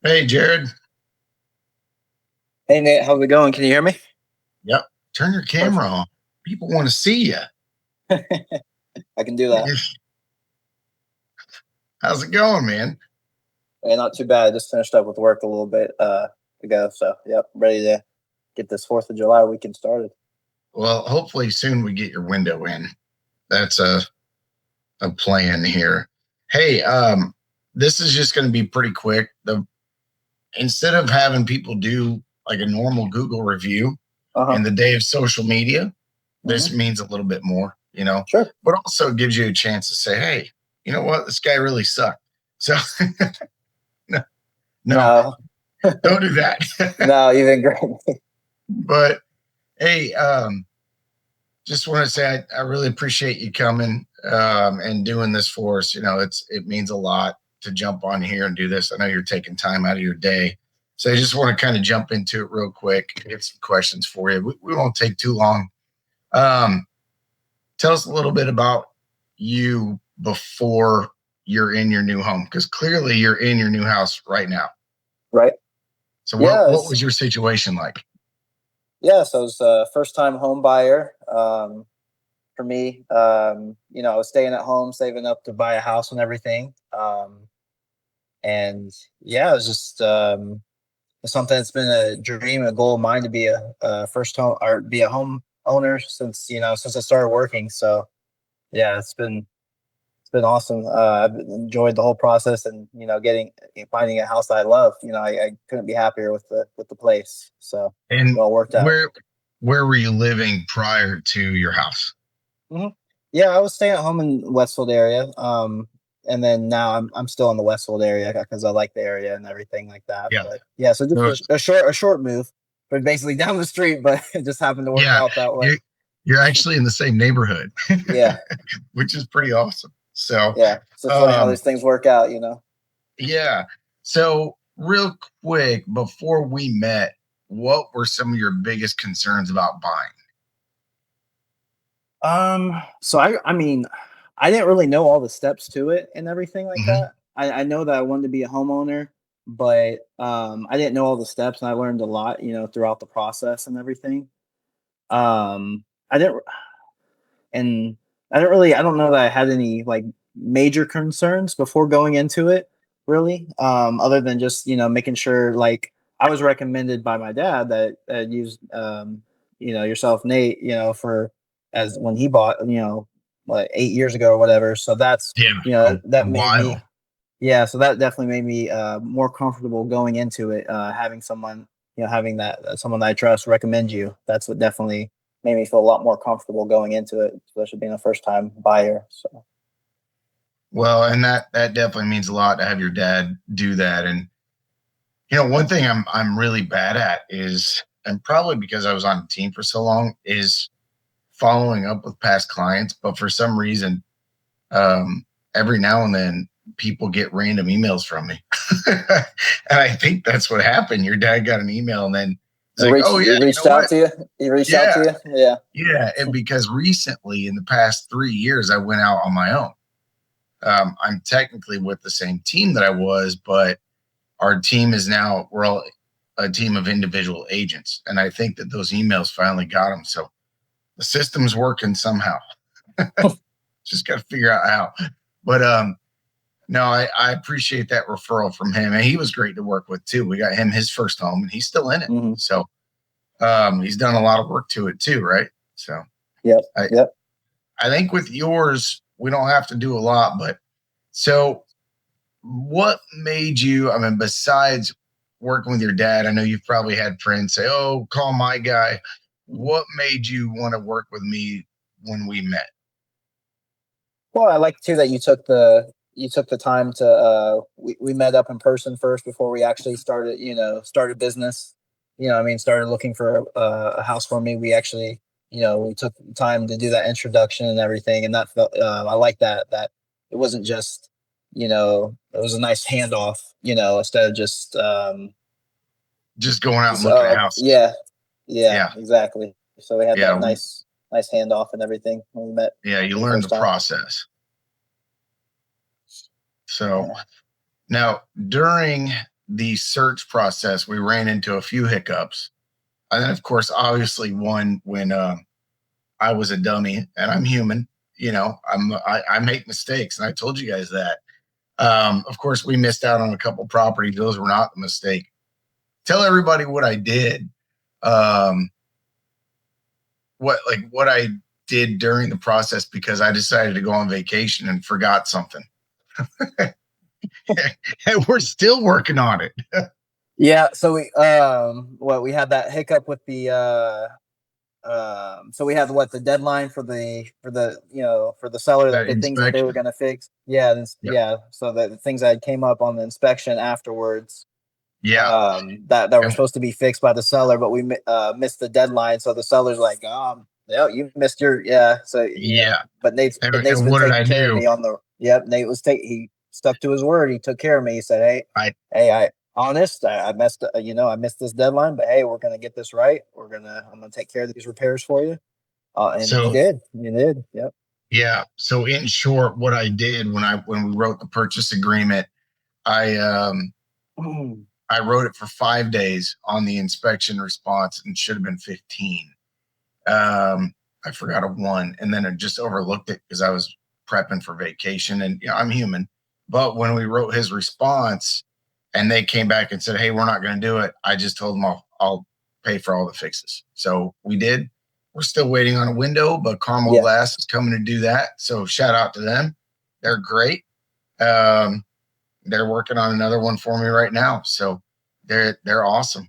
Hey, Jared. Hey Nate, how's it going? Can you hear me? Yep. Turn your camera Perfect. on. People want to see you. I can do that. How's it going, man? Hey, not too bad. I just finished up with work a little bit ago. So, yep, ready to get this 4th of July weekend started. Well, hopefully soon we get your window in. That's a plan here. Hey, this is just going to be pretty quick. Instead of having people do like a normal Google review Uh-huh. in the day of social media, this Hmm. means a little bit more, Sure. but also gives you a chance to say, hey, you know what? This guy really sucked. So no, no, No, don't do that. no, you've been great. But hey, just want to say I really appreciate you coming and doing this for us. It means a lot to jump on here and do this. I know you're taking time out of your day. So I just want to kind of jump into it real quick, get some questions for you. We won't take too long. Um, Tell us a little bit about you before you're in your new home, because clearly you're in your new house right now. Right. So Yeah, what was your situation like? so it was a first time home buyer for me. I was staying at home, saving up to buy a house and everything. And yeah, it was just it's something that's been a dream, a goal of mine to be a first home or be a home owner since I started working. So yeah, it's been awesome. I've enjoyed the whole process, and getting finding a house that I love. I couldn't be happier with the place. So it And all worked out. where were you living prior to your house? Hmm. Yeah, I was staying at home in Westfield area. And then now I'm still in the Westfield area because I like the area and everything like that. Yeah. But yeah, so So, just a short move, but basically down the street, but it just happened to work yeah, out that way. you're actually in the same neighborhood, Yeah, which is pretty awesome. So, yeah. So funny how um, these things work out. yeah. So, real quick, before we met, what were some of your biggest concerns about buying? So I mean, I didn't really know all the steps to it and everything like Hmm. that. I know that I wanted to be a homeowner, but I didn't know all the steps, and I learned a lot, throughout the process and everything. I didn't, and I don't know that I had any like major concerns before going into it, really. Other than just making sure like I was recommended by my dad that used yourself, Nate, for as when he bought like 8 years ago or whatever. So that's Yeah, that a made me, while. yeah. So that definitely made me more comfortable going into it. Having someone, having that someone that I trust recommend you. That's what definitely made me feel a lot more comfortable going into it, especially being a first time buyer. So Well, and that definitely means a lot to have your dad do that. And one thing I'm really bad at is, and probably because I was on the team for so long, is following up with past clients. But for some reason, every now and then people get random emails from me. And I think that's what happened. Your dad got an email and then it's he like, reached oh yeah, he you reached know out what? to you. He reached out Yeah, to you. Yeah. yeah. And because recently in the past 3 years, I went out on my own. I'm technically with the same team that I was, but our team is now, we're all a team of individual agents. And I think that those emails finally got them. So the system's working somehow. Just got to figure out how. But no, I appreciate that referral from him. And he was great to work with too. We got him his first home and he's still in it. Hmm. So he's done a lot of work to it too, right? So Yep. I, Yep. I think with yours, we don't have to do a lot, but so what made you, I mean, besides working with your dad, I know you've probably had friends say, oh, call my guy. Mhm. What made you want to work with me when we met? Well, I like too that you took the time to we met up in person first before we actually started business. I mean, started looking for a house for me. We actually we took time to do that introduction and everything, and that felt I like that it wasn't just it was a nice handoff, instead of Just going out and just looking at houses. yeah, yeah, Yeah. exactly. So we had that Yeah. nice handoff and everything when we met Yeah. You for the learn the first time. process. So Yeah. now during the search process, we ran into a few hiccups. And then, of course, obviously, one when I was a dummy, and I'm human. I make mistakes, and I told you guys that. Of course, we missed out on a couple properties. Those were not a mistake. Tell everybody what I did. What I did during the process, because I decided to go on vacation and forgot something. And we're still working on it. Yeah. So we had that hiccup with the so we had the deadline for the for the seller, That the things that they were inspection. going to fix. Yeah. Yep. Yeah. So the things that came up on the inspection afterwards, Yeah. that were And supposed to be fixed by the seller, but we missed the deadline. So the seller's like, yeah, you missed your, yeah. So, yeah. but Nate's And been what did taking I care of do? me on the, yep. He stuck to his word. He took care of me. He said, I hey, I messed, I missed this deadline, but hey, we're going to get this right. I'm going to take care of these repairs for you. And so he did. Yep. yeah. So in short, what I did when we wrote the purchase agreement, I I wrote it for 5 days on the inspection response, and should have been 15. I forgot a one, and then I just overlooked it because I was prepping for vacation, and I'm human. But when we wrote his response, and they came back and said, "Hey, we're not going to do it," I just told them I'll pay for all the fixes. So we did. We're still waiting on a window, but Carmel Yeah. Glass is coming to do that. So shout out to them. They're great. Um, they're working on another one for me right now. So they're awesome.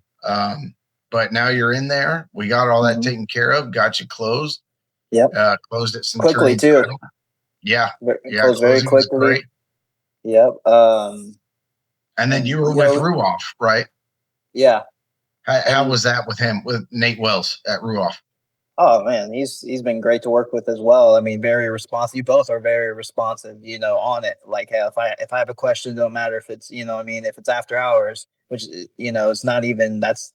But now you're in there. We got all that Mm-hmm. taken care of. Got you closed. Yep. Closed at Quickly Centurion too. Title. Yeah, It yeah. closed very Closing was quickly. great. Yep. And then you And were with Ruoff, right? yeah. How And was that with him, with Nate Wells at Ruoff? oh man, he's been great to work with as well. I mean, very responsive. You both are very responsive, on it. Like, hey, if I have a question, don't matter if it's, I mean, if it's after hours, which it's not even that's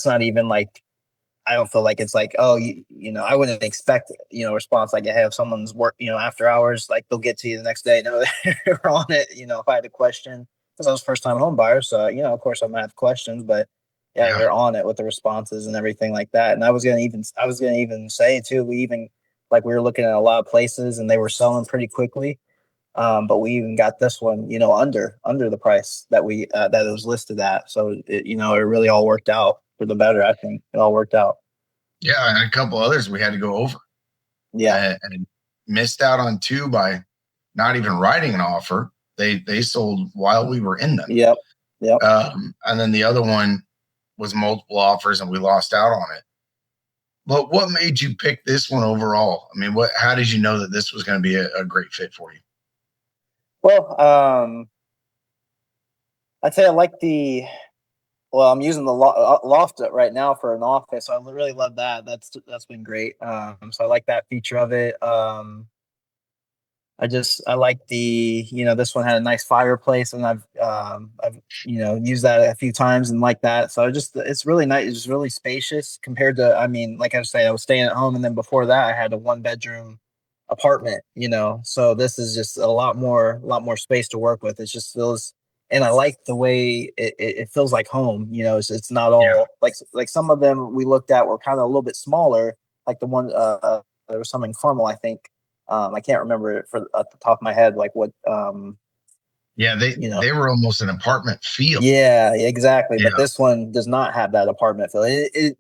not even like, I don't feel like it's like, oh, I wouldn't expect, response like, hey, if someone's work, after hours, like they'll get to you the next day. No, they're on it. If I had a question, because I was first time home buyer, so of course I'm gonna have questions, but yeah, Yeah, they're on it with the responses and everything like that. And I was gonna even say too, we were looking at a lot of places and they were selling pretty quickly. But we even got this one, under the price that it was listed at. So it really all worked out for the better. I think it all worked out. yeah. And a couple others we had to go over, Yeah. and missed out on two by not even writing an offer. They sold while we were in them. Yep. Yep. And then the other one was multiple offers, and we lost out on it. But what made you pick this one overall? I mean, how did you know that this was going to be a great fit for you? Well, I'd say I like I'm using the loft right now for an office. So I really love that. That's been great. So I like that feature of it. I like this one had a nice fireplace, and I've used that a few times and like that. So it's really nice. It's really spacious compared to, I mean, like I was saying, I was staying at home, and then before that I had a 1 bedroom apartment, so this is just a lot more space to work with. It just feels, and I like the way it feels like home. It's not Yeah, all like some of them we looked at were kind of a little bit smaller, like the one there was some in Carmel, I think. I can't remember it at the top of my head, like what, yeah. They you know. they were almost an apartment feel. Yeah, exactly. But Yeah, this one does not have that apartment feel.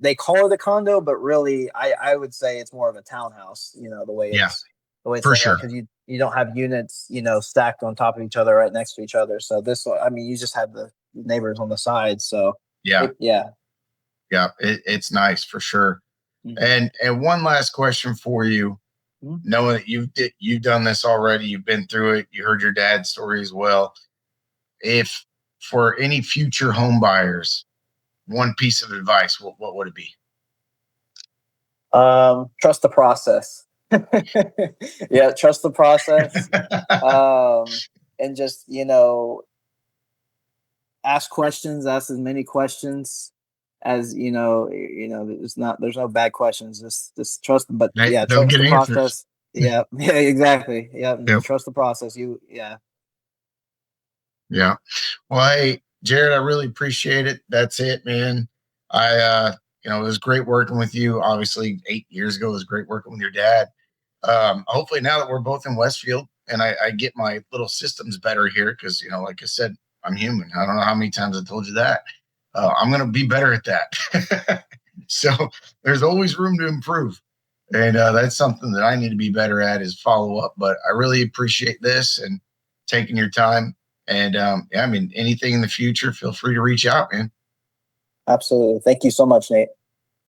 They call it a condo, but really, I would say it's more of a townhouse. yeah, The way it's for laid out, sure. because you don't have units, stacked on top of each other, right next to each other. So this one, I mean, you just have the neighbors on the side. So Yeah, yeah. yeah. It's nice for sure. Mhm. And one last question for you. Mhm. Knowing that you've done this already, you've been through it, you heard your dad's story as well. If for any future home buyers, one piece of advice, what would it be? Trust the process. Yeah, trust the process. And just ask questions, ask as many questions as there's no bad questions, just trust them. But yeah, They'll trust get the answers. process. Yeah. Yeah, exactly. Yeah, Yep. trust the process. Yeah. Yeah. Well, hey, Jared, I really appreciate it. That's it, man. It was great working with you. Obviously, 8 years ago, it was great working with your dad. Hopefully, now that we're both in Westfield and I get my little systems better here, because, like I said, I'm human. I don't know how many times I told you that. I'm going to be better at that. So there's always room to improve. And that's something that I need to be better at, is follow up. But I really appreciate this and taking your time. And anything in the future, feel free to reach out, man. Absolutely. Thank you so much, Nate.